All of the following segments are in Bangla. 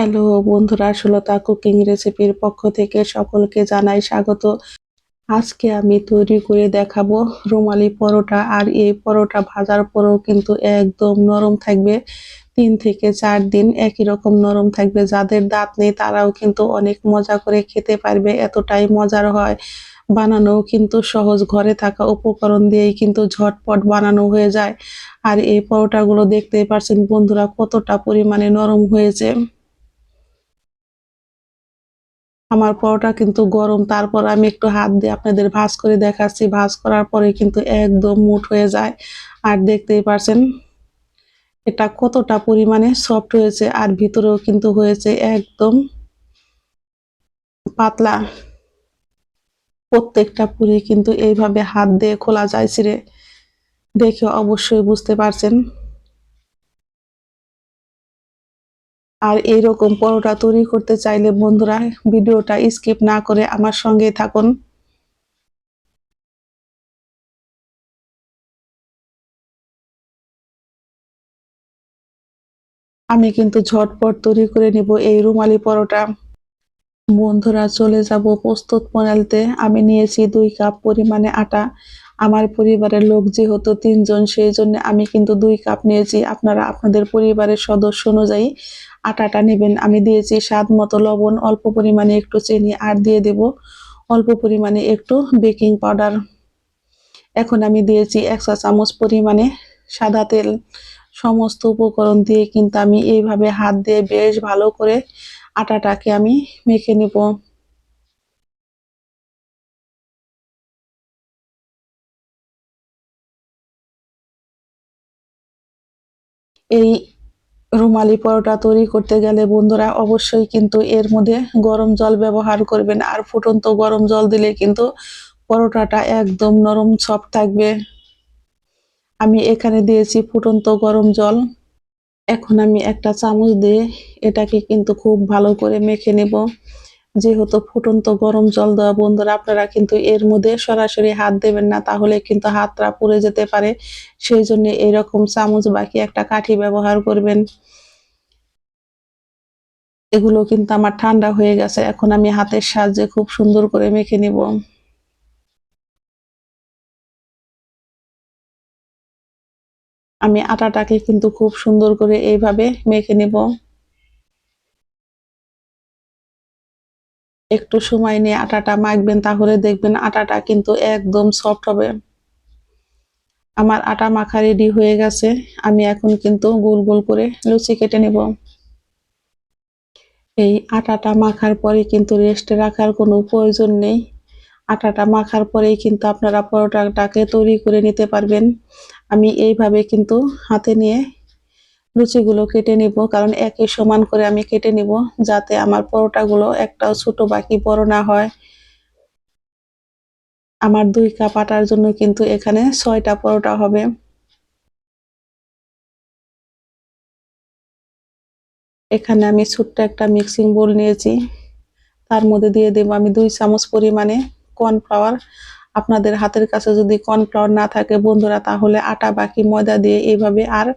হ্যালো বন্ধুরা, সুলতা কুকিং রেসিপির পক্ষ থেকে সকলকে জানাই স্বাগত। আজকে আমি তৈরি করে দেখাবো রুমালি পরোটা। আর এই পরোটা ভাজার পরেও কিন্তু একদম নরম থাকবে। 3 থেকে 4 দিন একই রকম নরম থাকবে। যাদের দাঁত নেই তারাও কিন্তু অনেক মজা করে খেতে পারবে, এতটাই মজার হয়। বানানো কিন্তু সহজ, ঘরে থাকা উপকরণ দিয়েই কিন্তু ঝটপট বানানো হয়ে যায়। আর এই পরোটাগুলো দেখতেই পারছেন বন্ধুরা কতটা পরিমাণে নরম হয়েছে। আমার পরোটা কিন্তু গরম, তারপর আমি একটু হাত দিয়ে আপনাদের ভাঁজ করে দেখাচ্ছি। ভাঁজ করার পরে কিন্তু একদম মুঠ হয়ে যায়। আর দেখতেই পারছেন এটা কতটা পরিমাণে সফট হয়েছে, আর ভিতরেও কিন্তু হয়েছে একদম পাতলা। প্রত্যেকটা পুরি কিন্তু এইভাবে হাত দিয়ে খোলা যায় ছিঁড়ে, দেখে অবশ্যই বুঝতে পারছেন। আর এইরকম পরোটা তৈরি করতে চাইলে বন্ধুরা ভিডিওটা স্কিপ না করে আমার সঙ্গেই থাকুন। আমি কিন্তু ঝটপট তৈরি করে নিব এই রুমালি পরোটা। বন্ধুরা চলে যাব প্রস্তুত প্রণালীতে। আমি নিয়েছি 2 কাপ পরিমাণে আটা। আমার পরিবারের লোক যেহেতু 3 জন, সেই জন্য আমি কিন্তু 2 কাপ নিয়েছি। আপনারা আপনাদের পরিবারের সদস্য অনুযায়ী আটাটা নেবেন। আমি দিয়েছি স্বাদ মতো লবণ, অল্প পরিমাণে একটু চিনি, আর দিয়ে দেব অল্প পরিমাণে একটু বেকিং পাউডার। এখন আমি দিয়েছি 1 চা চামচ পরিমাণে সাদা তেল। সমস্ত উপকরণ দিয়ে কিন্তু আমি এইভাবে হাত দিয়ে বেশ ভালো করে আটাটাকে আমি মেখে নিব। এই রুমালি পরোটা তৈরি করতে গেলে বন্ধুরা অবশ্যই কিন্তু এর মধ্যে গরম জল ব্যবহার করবেন। আর ফুটন্ত গরম জল দিলে কিন্তু পরোটাটা একদম নরম সফট থাকবে। আমি এখানে দিয়েছি ফুটন্ত গরম জল। এখন আমি একটা চামচ দিয়ে এটাকে কিন্তু খুব ভালো করে মেখে নেব। যেহেতু ফুটন্ত গরম জল দেওয়া বন্ধুরা, আপনারা কিন্তু এর মধ্যে সরাসরি হাত দেবেন না, তাহলে কিন্তু হাতটা পুড়ে যেতে পারে। সেই জন্য এরকম চামচ বাকি একটা কাঠি ব্যবহার করবেন। এগুলো কিন্তু আমার ঠান্ডা হয়ে গেছে। এখন আমি হাতের সাহায্যে খুব সুন্দর করে মেখে নিব। আমি আটাটাকে কিন্তু খুব সুন্দর করে এইভাবে মেখে নিব। একটু সময় নিয়ে আটাটা মাখবেন, তাহলে দেখবেন আটাটা কিন্তু একদম সফট হবে। আমার আটা মাখা রেডি হয়ে গেছে। আমি এখন কিন্তু গোল গোল করে লুচি কেটে নেব। এই আটাটা মাখার পরে কিন্তু রেস্টে রাখার কোনো প্রয়োজন নেই। আটাটা মাখার পরেই কিন্তু আপনারা পরোটাটাকে তৈরি করে নিতে পারবেন। আমি এইভাবে কিন্তু হাতে নিয়ে লুচিগুলো কেটে নিব, কারণ একই সমান করে আমি কেটে নিব, যাতে আমার পরোটাগুলো একটাও ছোট বাকি বড় না হয়। আমার 2 কাপ আটার জন্য কিন্তু এখানে 6টা পরোটা হবে। এখানে আমি ছোট্ট একটা মিক্সিং বোল নিয়েছি। তার মধ্যে দিয়ে দেব আমি 2 চামচ পরিমাণে কর্নফ্লাওয়ার। আপনাদের হাতের কাছে যদি কর্নফ্লাওয়ার না থাকে বন্ধুরা, তাহলে আটা বাকি ময়দা দিয়ে এইভাবে আর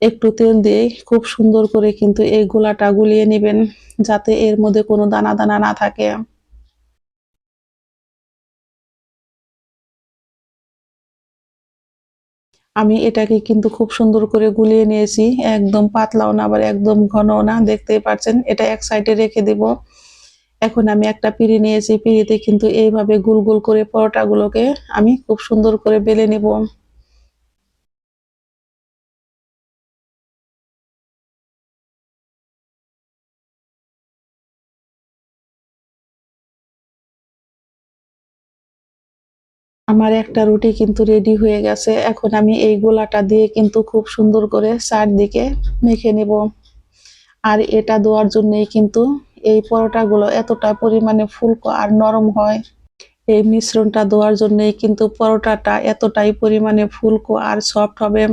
একটু তেল দিয়ে খুব সুন্দর করে কিন্তু এই গোলাটা গুলিয়ে নেবেন, যাতে এর মধ্যে কোনো দানা দানা না থাকে। আমি এটাকে কিন্তু খুব সুন্দর করে গুলিয়ে নিয়েছি। একদম পাতলাও না আবার একদম ঘনও না, দেখতেই পাচ্ছেন। এটা এক সাইডে রেখে দেব। এখন আমি একটা পিঁড়ি নিয়েছি। পিঁড়িতে কিন্তু এইভাবে গোল গোল করে পরোটাগুলোকে আমি খুব সুন্দর করে বেলে নেব। আমার একটা রুটি কিন্তু রেডি হয়ে গেছে। এখন আমি এই গোলাটা দিয়ে কিন্তু খুব সুন্দর করে চারদিকে মেখে নেব। আর এটা দেওয়ার জন্যই কিন্তু এই পরোটাগুলো এতটা পরিমাণে ফুলকো আর নরম হয়। এই মিশ্রণটা দেওয়ার জন্যই কিন্তু পরোটাটা এতটাই পরিমাণে ফুলকো আর সফট হবে।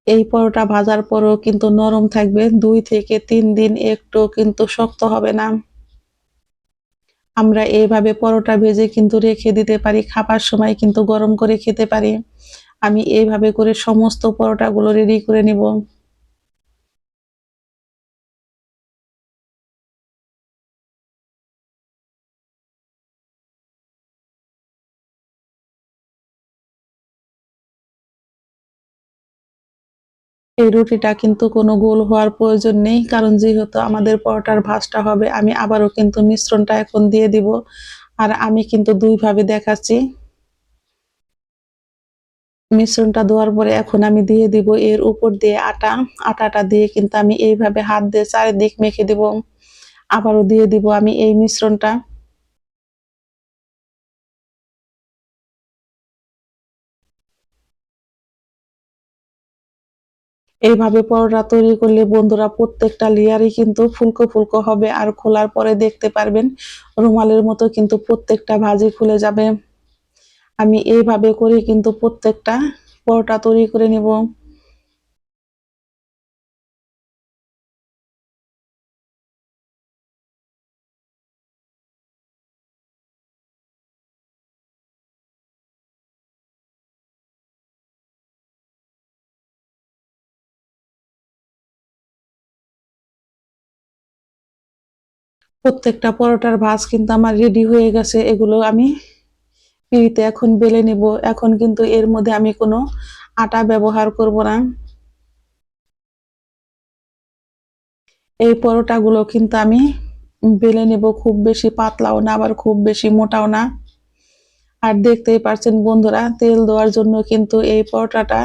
এই পরোটা ভাজার পরেও কিন্তু নরম থাকবে। 2 থেকে 3 দিন একটু কিন্তু শক্ত হবে না। আমরা এইভাবে পরোটা ভেজে কিন্তু রেখে দিতে পারি, খাবার সময় কিন্তু গরম করে খেতে পারি। আমি এইভাবে করে সমস্ত পরোটাগুলো রেডি করে নিব। এই রুটিটা কিন্তু কোনো গোল হওয়ার প্রয়োজন নেই, কারণ যেহেতু আমাদের পরোটার ভাঁজটা হবে। আমি আবারও কিন্তু মিশ্রণটা এখন দিয়ে দিব। আর আমি কিন্তু দুইভাবে দেখাচ্ছি। মিশ্রণটা দেওয়ার পরে এখন আমি দিয়ে দিব এর উপর দিয়ে আটা। আটাটা দিয়ে কিন্তু আমি এইভাবে হাত দিয়ে চারিদিক মেখে দিব। আবারও দিয়ে দিব আমি এই মিশ্রণটা। এইভাবে পরোটা তৈরি করলে বন্ধুরা প্রত্যেকটা লেয়ারই কিন্তু ফুলকো ফুলকো হবে, আর খোলার পরে দেখতে পারবেন রুমালের মতো কিন্তু প্রত্যেকটা ভাঁজই খুলে যাবে। আমি এইভাবে করে কিন্তু প্রত্যেকটা পরোটা তৈরি করে নেব। প্রত্যেকটা পরোটার ভাঁজ কিন্তু আমার রেডি হয়ে গেছে। এগুলো আমি পিঁড়িতে এখন বেলে নেব। এখন কিন্তু এর মধ্যে আমি কোনো আটা ব্যবহার করব না। এই পরোটাগুলো কিন্তু আমি বেলে নেব, খুব বেশি পাতলাও না আবার খুব বেশি মোটাও না। আর দেখতেই পারছেন বন্ধুরা, তেল দেওয়ার জন্য কিন্তু এই পরোটাটা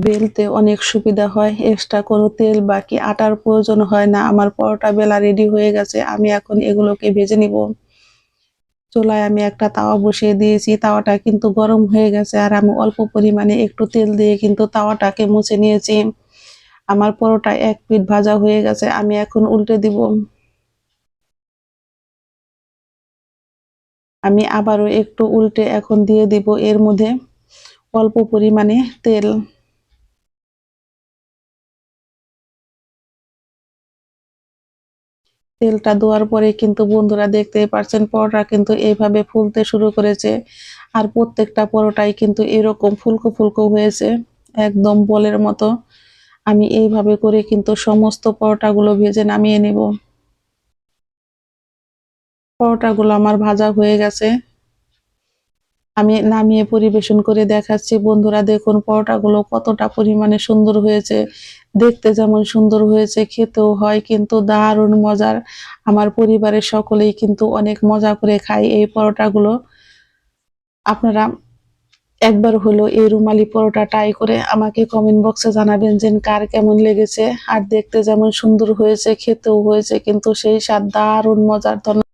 বেলতে অনেক সুবিধা হয়। এক্সট্রা কোনো তেল বা কি আটার প্রয়োজন হয় না। আমার পরোটা বেলা রেডি হয়ে গেছে। আমি এখন এগুলোকে ভেজে নিব। চুলায় আমি একটা তাওয়া বসিয়ে দিয়েছি। তাওয়াটা কিন্তু গরম হয়ে গেছে, আর আমি অল্প পরিমাণে একটু তেল দিয়ে কিন্তু তাওয়াটাকে মুছে নিয়েছি। আমার পরোটা এক পিঠ ভাজা হয়ে গেছে। আমি এখন উল্টে দিব। আমি আবারও একটু উল্টে এখন দিয়ে দিব এর মধ্যে অল্প পরিমাণে তেল। তেলটা দেওয়ার পরে কিন্তু বন্ধুরা দেখতেই পারছেন পরোটা কিন্তু এইভাবে ফুলতে শুরু করেছে। আর প্রত্যেকটা পরোটাই কিন্তু এরকম ফুলকো ফুলকো হয়েছে, একদম বলের মতো। আমি এইভাবে করে কিন্তু সমস্ত পরোটাগুলো ভেজে নামিয়ে নেব। পরোটাগুলো আমার ভাজা হয়ে গেছে। আমি নামিয়ে পরিবেশন করে দেখাচ্ছি। বন্ধুরা দেখুন পরোটাগুলো কতটা পরিমাণে সুন্দর হয়েছে। দেখতে যেমন সুন্দর হয়েছে, খেতেও হয় কিন্তু দারুণ মজার। আমার পরিবারের সকলেই কিন্তু অনেক মজা করে খায় এই পরোটাগুলো। আপনারা একবার হলো এই রুমালি পরোটা ট্রাই করে আমাকে কমেন্ট বক্সে জানাবেন যে কার কেমন লেগেছে। আর দেখতে যেমন সুন্দর হয়েছে, খেতেও হয়েছে কিন্তু সেই স্বাদ দারুণ মজার। ধন্যবাদ।